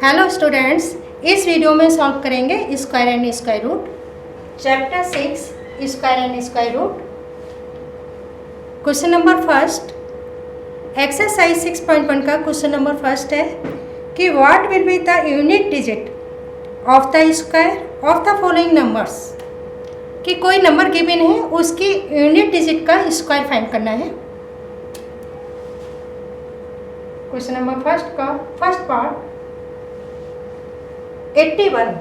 Hello students, इस video में solve करेंगे square and square root chapter 6 square and square root. Question number first, exercise 6.1 का question number first है कि what will be the unit digit of the square of the following numbers. कि कोई number given है, उसकी unit digit का square find करना है। क्वेश्चन नंबर फर्स्ट का फर्स्ट पार्ट 81,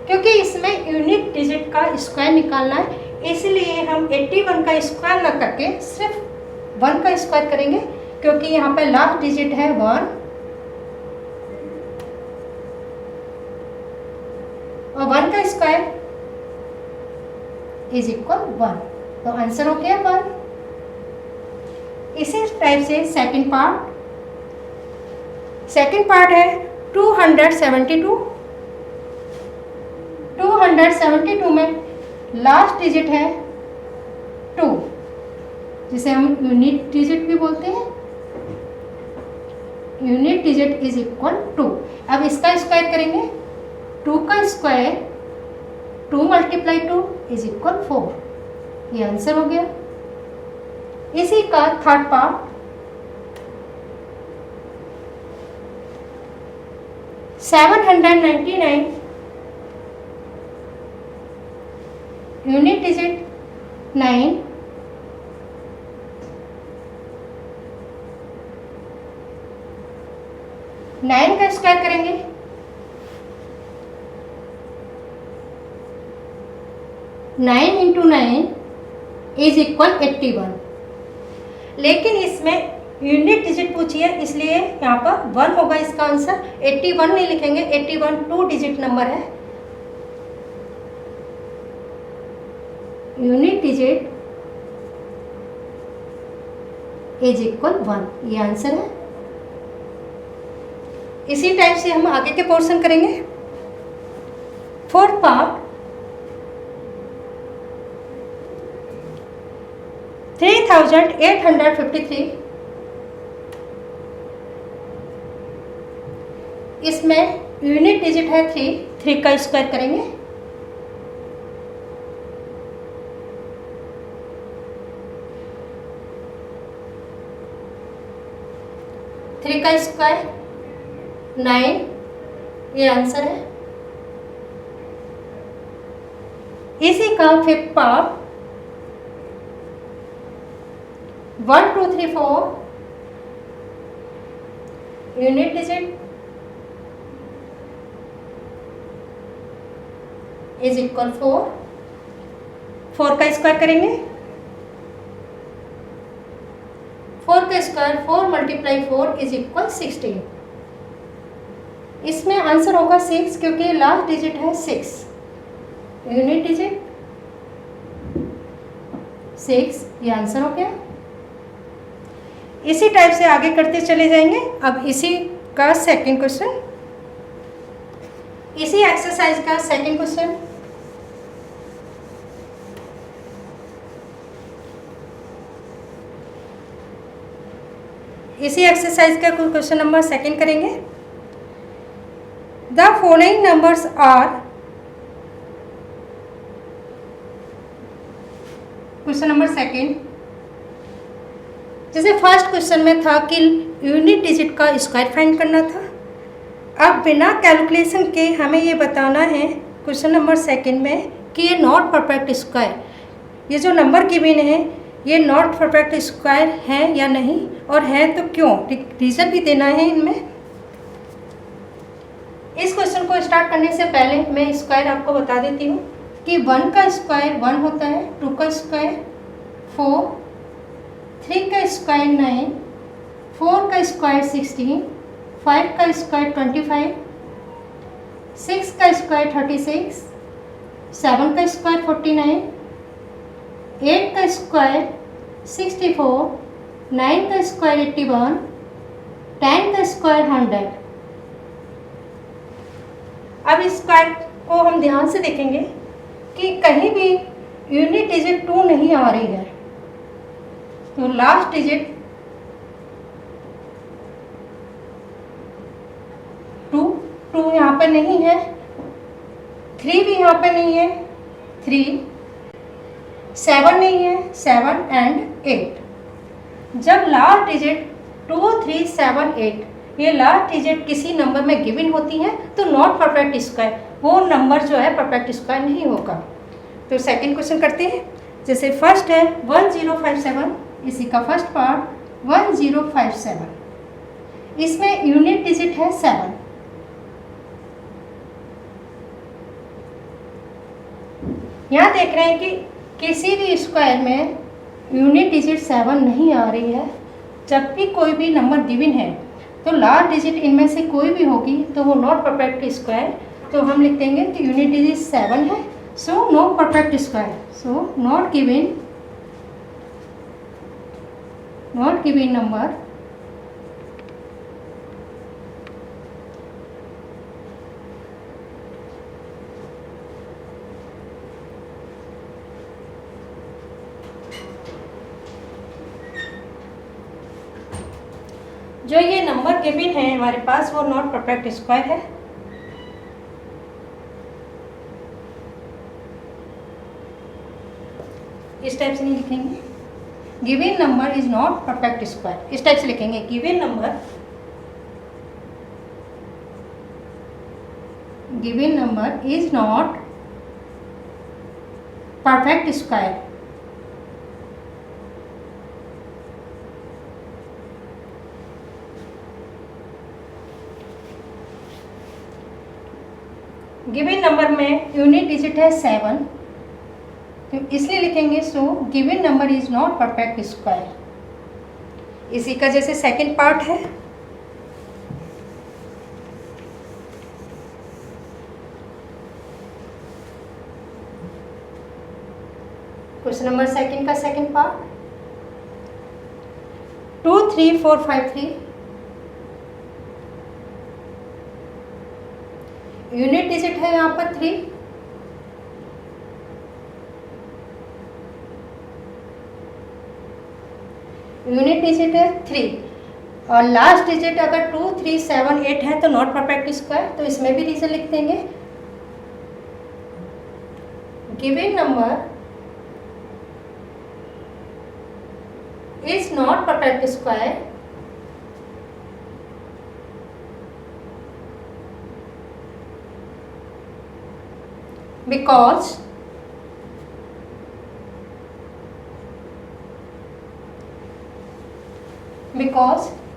क्योंकि इसमें यूनिट डिजिट का स्क्वायर निकालना है, इसलिए हम 81 का स्क्वायर न करके सिर्फ 1 का स्क्वायर करेंगे, क्योंकि यहाँ पर लास्ट डिजिट है 1 और 1 का स्क्वायर इज इक्वल 1, तो आंसर हो गया 1। इसी टाइप से सेकंड पार्ट है 272 में लास्ट डिजिट है 2, जिसे हम यूनिट डिजिट भी बोलते हैं। Unit digit is equal 2। अब इसका स्क्वायर करेंगे, 2 का स्क्वायर 2 × 2 इज इक्वल 4, ये आंसर हो गया। इसी का थर्ड पार्ट 799 यूनिट डिजिट 9, का स्क्वायर करेंगे, 9 × 9 इज इक्वल 81, लेकिन इसमें यूनिट डिजिट पूछिए, इसलिए यहाँ पर 1 होगा इसका आंसर। 81 नहीं लिखेंगे, 81 2 डिजिट नंबर है। यूनिट डिजिट इज इक्वल 1, ये आंसर है। इसी टाइप से हम आगे के पोर्शन करेंगे। फोर्थ पार्ट 3853, इसमें यूनिट डिजिट है 3 का स्क्वायर करेंगे, थ्री का स्क्वायर 9, ये आंसर है। इसी का fifth part 1 2 3 4 unit digit is equal 4 का स्क्वायर करेंगे, 4 का स्क्वायर 4 × 4 इज इक्वल 16, इसमें आंसर होगा 6, क्योंकि लास्ट डिजिट है 6। यूनिट डिजिट 6, ये आंसर हो गया। इसी टाइप से आगे करते चले जाएंगे। अब इसी का सेकंड क्वेश्चन, इसी एक्सरसाइज का सेकंड क्वेश्चन, इसी एक्सरसाइज का क्वेश्चन नंबर सेकंड करेंगे। The following numbers are, question number second, जैसे फर्स्ट क्वेश्चन में था कि यूनिट डिजिट का स्क्वायर फाइंड करना था, अब बिना कैलकुलेशन के हमें ये बताना है क्वेश्चन नंबर सेकंड में कि ये नॉट परफेक्ट स्क्वायर, ये जो नंबर गिवन है ये नॉट परफेक्ट स्क्वायर है या नहीं, और है तो क्यों, रीज़न भी देना है इनमें। इस क्वेश्चन को स्टार्ट करने से पहले मैं स्क्वायर आपको बता देती हूँ कि 1 का स्क्वायर 1 होता है, 2 का स्क्वायर 4, 3 का स्क्वायर 9, 4 का स्क्वायर 16, 5 का स्क्वायर 25, 6 का स्क्वायर 36, 7 का स्क्वायर 49, 8 का स्क्वायर 64, 9 का स्क्वायर 81, 10 का स्क्वायर 100। अब इस स्क्वायर को हम ध्यान से देखेंगे कि कहीं भी यूनिट डिजिट 2 नहीं आ रही है, तो लास्ट डिजिट यहाँ पे नहीं है, 3 भी यहाँ पे नहीं है, 3, 7 नहीं है, 7 एंड 8। जब लास्ट डिजिट 2, 3, 7, 8 ये लास्ट डिजिट किसी नंबर में गिवन होती है तो नॉट परफेक्ट स्क्वायर, वो नंबर जो है परफेक्ट स्क्वायर नहीं होगा। तो सेकंड क्वेश्चन करते हैं। जैसे फर्स्ट है 1057, इसी का फर्स्ट पार्ट 1057, इसमें यूनिट डिजिट है 7। यहाँ देख रहे हैं कि किसी भी स्क्वायर में यूनिट डिजिट 7 नहीं आ रही है। जब भी कोई भी नंबर गिवन है तो लास्ट डिजिट इनमें से कोई भी होगी तो वो नॉट परफेक्ट स्क्वायर, तो हम लिख देंगे कि यूनिट डिजिट 7 है, so not perfect square, so not given number जो ये नंबर गिवन है हमारे पास वो नॉट परफेक्ट स्क्वायर है। इस टाइप से नहीं लिखेंगे, given number is not perfect square, इस टाइप से लिखेंगे given number is not perfect square. Given number में यूनिट डिजिट है 7, तो इसलिए लिखेंगे so given number is not perfect square. इसी का जैसे सेकंड पार्ट है, क्वेश्चन नंबर सेकंड का सेकंड पार्ट 23453, यूनिट डिजिट है यहाँ पर 3, यूनिट डिजिट है 3 और लास्ट डिजिट अगर 2, 3, 7, 8 है तो नॉट परफेक्ट स्क्वायर, तो इसमें भी रीजन लिख देंगे given number is not perfect square because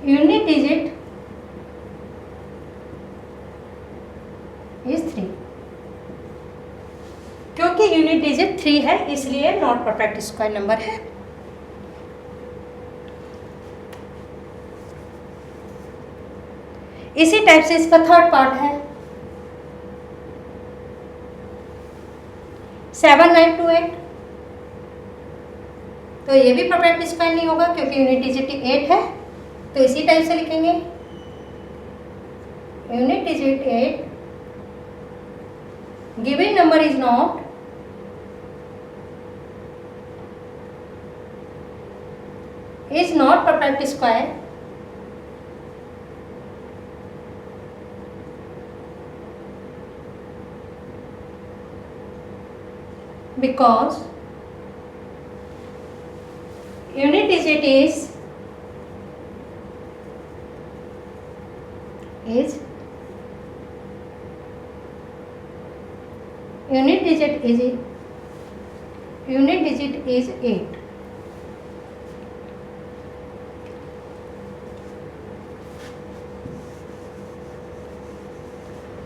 unit digit is 3, क्योंकि यूनिट डिजिट 3 है इसलिए नॉट परफेक्ट स्क्वायर नंबर है। इसी टाइप से इसका थर्ड पार्ट है 7928, तो ये भी परफेक्ट स्क्वायर नहीं होगा क्योंकि यूनिट डिजिट 8 है, तो इसी टाइप से लिखेंगे unit digit 8, given number is not perfect square because unit digit is unit digit is 8।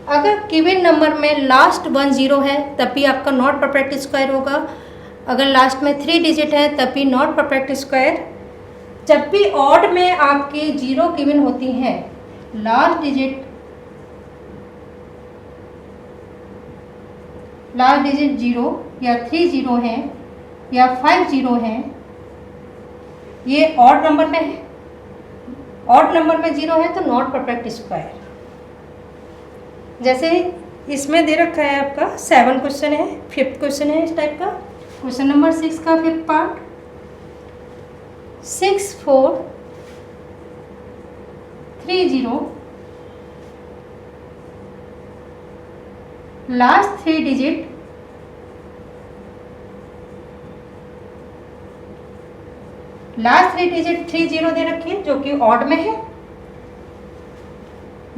अगर गिवन नंबर में लास्ट 1 0 है तब भी आपका नॉट परफेक्ट स्क्वायर होगा, अगर लास्ट में 3 डिजिट है तब भी नॉट परफेक्ट स्क्वायर। जब भी ऑड में आपकी 0 गिवन होती हैं, लास्ट डिजिट 0 या 3 0 हैं या 5 0 हैं, ये ऑड नंबर में है, ऑड नंबर में 0 है तो नॉट परफेक्ट स्क्वायर। जैसे इसमें दे रखा है आपका 7 क्वेश्चन है, 5th क्वेश्चन है इस टाइप का, क्वेश्चन नंबर 6 का 5th part 6 4 3 0 last 3 digit last 3 digit 30 दे रखी है जो कि ऑड में है।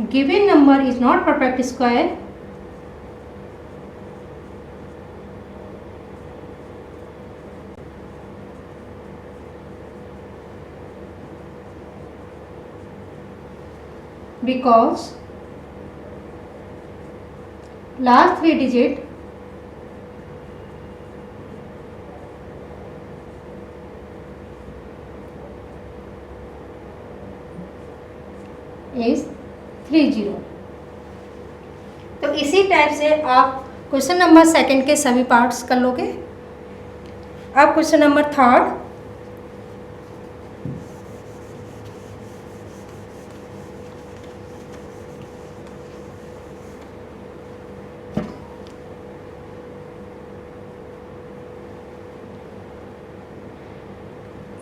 Given number is not perfect square because last 3 digit is 30। तो इसी टाइप से आप क्वेश्चन नंबर सेकंड के सभी पार्ट्स कर लोगे। अब क्वेश्चन नंबर थर्ड,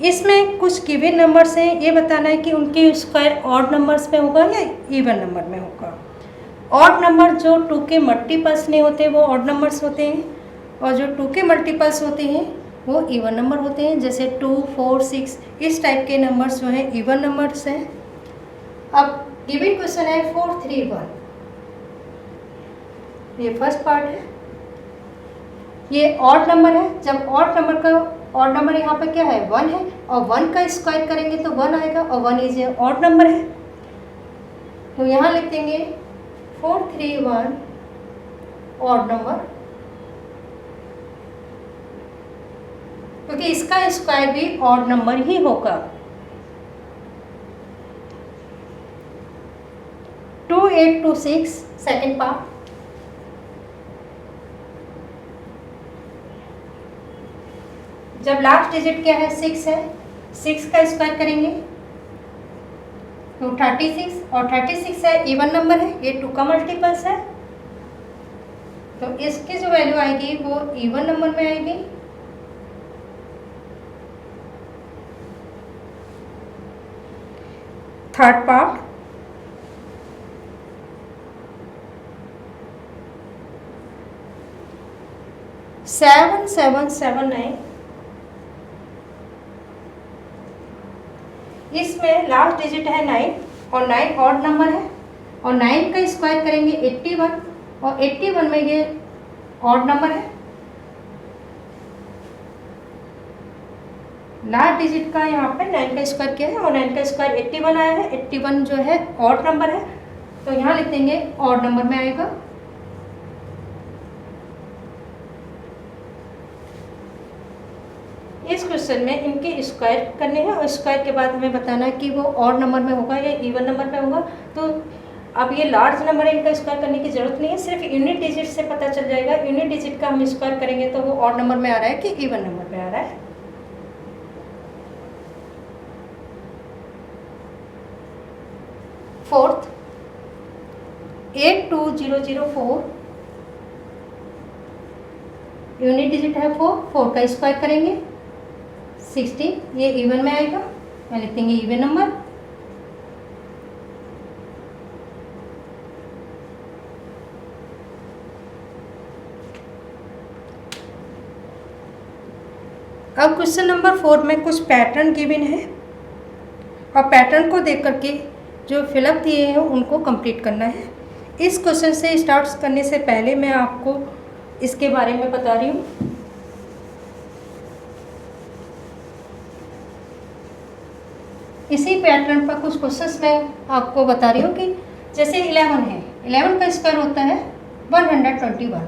इसमें कुछ गिवन नंबर्स हैं, ये बताना है कि उनकी स्क्वायर ऑड नंबर्स में होगा या इवन नंबर में होगा। ऑड नंबर जो 2 के मल्टीपल्स नहीं होते वो ऑड नंबर्स होते हैं, और जो 2 के मल्टीपल्स होते हैं वो इवन नंबर होते हैं, जैसे 2, 4, 6 इस टाइप के नंबर्स जो हैं इवन नंबर्स हैं। अब गिवन क्वेश्चन है 4, 3, 1, ये फर्स्ट पार्ट है। ये ऑड नंबर है, जब ऑड नंबर का ऑड नंबर यहाँ पे क्या है 1 है, और 1 का स्क्वायर करेंगे तो 1 आएगा, और 1 इज ए ऑड नंबर है। तो यहाँ लिख देंगे 4, 3, 1 ऑड नंबर, क्योंकि इसका स्क्वायर भी ऑड नंबर ही होगा। 2, 8, 2, 6 सेकेंड पार्ट, जब लास्ट डिजिट क्या है 6 है, 6 का स्क्वायर करेंगे तो 36, और 36 है इवन नंबर है, ये 2 का मल्टीपल्स है, तो इसकी जो वैल्यू आएगी वो इवन नंबर में आएगी। थर्ड पार्ट, सेवन 7, 7, 9, इसमें लास्ट डिजिट है 9 और 9 ऑड नंबर है, और 9 का स्क्वायर करेंगे 81, और 81 में ये ऑड नंबर है। लास्ट डिजिट का यहाँ पे 9 का स्क्वायर किया है, और 9 का स्क्वायर 81 आया है, 81 जो है ऑड नंबर है, तो यहाँ लिख देंगे ऑड नंबर में आएगा। इस क्वेश्चन में इनके स्क्वायर करने हैं, और स्क्वायर के बाद हमें बताना है कि वो ऑड नंबर में होगा या इवन नंबर में होगा। तो अब ये लार्ज नंबर है, इनका स्क्वायर करने की जरूरत नहीं है, सिर्फ यूनिट डिजिट से पता चल जाएगा। यूनिट डिजिट का हम स्क्वायर करेंगे तो वो ऑड नंबर में आ रहा है कि इवन नंबर में आ रहा है। फोर्थ, 82004 यूनिट डिजिट है 4, 4 का स्क्वायर करेंगे 60, ये इवन में आएगा, मैं लिख देंगे इवन नंबर। अब क्वेश्चन नंबर 4 में कुछ पैटर्न गिवन है, और पैटर्न को देख करके जो फिलअप दिए हैं उनको कंप्लीट करना है। इस क्वेश्चन से स्टार्ट करने से पहले मैं आपको इसके बारे में बता रही हूँ। इसी पैटर्न पर कुछ क्वेश्चंस मैं आपको बता रही हूँ कि जैसे 11 है, 11 का स्क्वायर होता है 121,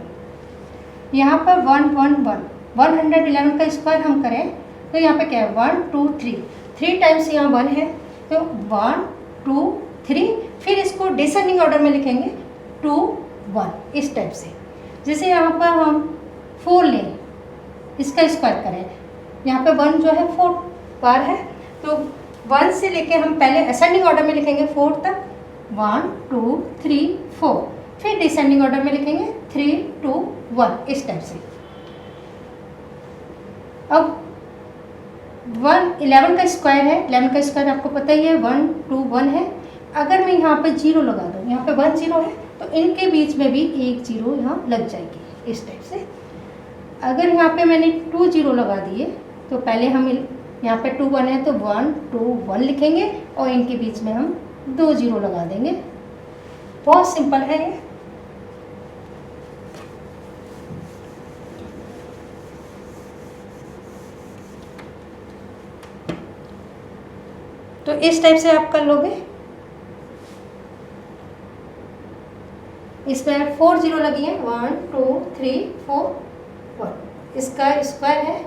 यहाँ पर 111, 111 का स्क्वायर हम करें तो यहाँ पे क्या है 1 2 3, 3 टाइम्स यहाँ 1 है, तो 1 2 3, फिर इसको डिसेंडिंग ऑर्डर में लिखेंगे 2 1 इस टाइप से। जैसे यहाँ पर हम 4 लें, इसका स्क्वायर करें, यहाँ पे 1 जो है 4 बार है, तो 1 से लेके हम पहले असेंडिंग ऑर्डर में लिखेंगे 4 तक, 1 2 3 4, फिर डिसेंडिंग ऑर्डर में लिखेंगे 3 2 1 इस टाइप से। अब 11 का स्क्वायर है, 11 का स्क्वायर आपको पता ही है 1 2 1 है, अगर मैं यहाँ पे 0 लगा दूँ, यहाँ पे 1 0 है तो इनके बीच में भी एक 0 यहाँ लग जाएगी इस टाइप से। अगर यहाँ पे मैंने 2 0 लगा दिए तो पहले हम यहाँ पे 2 1 है तो 1 2 1 लिखेंगे और इनके बीच में हम 2 0 लगा देंगे। बहुत सिंपल है ये। तो इस टाइप से आप कर लोगे। इसमें 4 0 लगी है, 1 2 3 4 1। इसका स्क्वायर है,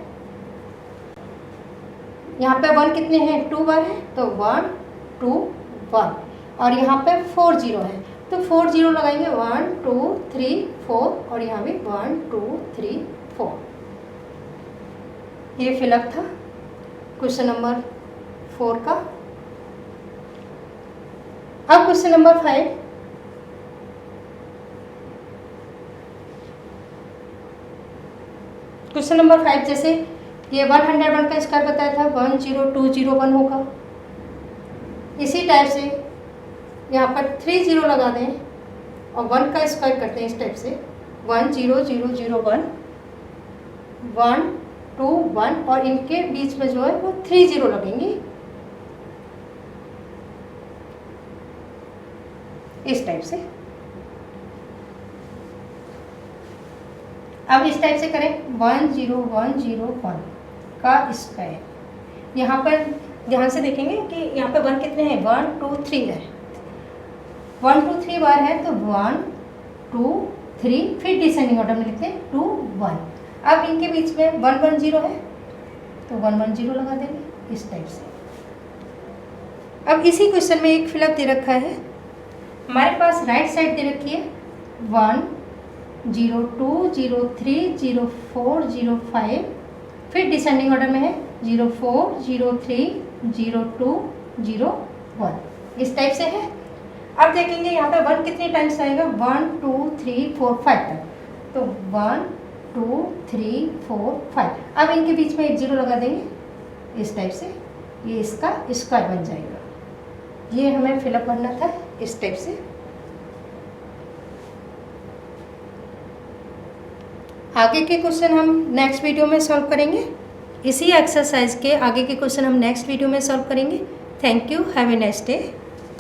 यहाँ पे 1 कितने हैं, 2 बार है तो 1 2 1, और यहाँ पे 4 0 है तो 4 0 लगाएंगे, 1 2 3 4, और यहाँ भी 1 2 3 4। ये फिलअप था क्वेश्चन नंबर 4 का। अब क्वेश्चन नंबर 5। क्वेश्चन नंबर 5 जैसे ये 101 का स्क्वायर बताया था, 1 0 2 0 1 होगा। इसी टाइप से यहाँ पर 3 0 लगा दें और 1 का स्क्वायर करते हैं इस टाइप से, 1 0 0 0 1 1 2 1, और इनके बीच में जो है वो 3 0 लगेंगी इस टाइप से। अब इस टाइप से करें, 1 0 1 0 1 का स्क्वायर। यहाँ पर ध्यान से देखेंगे कि यहाँ पे 1 कितने हैं, 1 2 3 है, 1 2 3 बार है तो 1 2 3, फिर डिसेंडिंग ऑर्डर में लिखते हैं 2 1। अब इनके बीच में 1 1 0 है तो 1 1 0 लगा देंगे इस टाइप से। अब इसी क्वेश्चन में एक फिलअप दे रखा है, हमारे पास राइट साइड दे रखी है 1 0 2 0 3 0 4 0 5, फिर डिसेंडिंग ऑर्डर में है 0 4 0 3 0 2 0 1 इस टाइप से है। अब देखेंगे यहाँ पे 1 कितने टाइम्स आएगा, 1 2 3 4 5 तक, तो 1 2 3 4 5। अब इनके बीच में एक 0 लगा देंगे इस टाइप से, ये इसका स्क्वायर बन जाएगा। ये हमें फिलअप करना था इस टाइप से। आगे के क्वेश्चन हम नेक्स्ट वीडियो में सॉल्व करेंगे। इसी एक्सरसाइज के आगे के क्वेश्चन हम नेक्स्ट वीडियो में सॉल्व करेंगे। Thank you, have a nice day.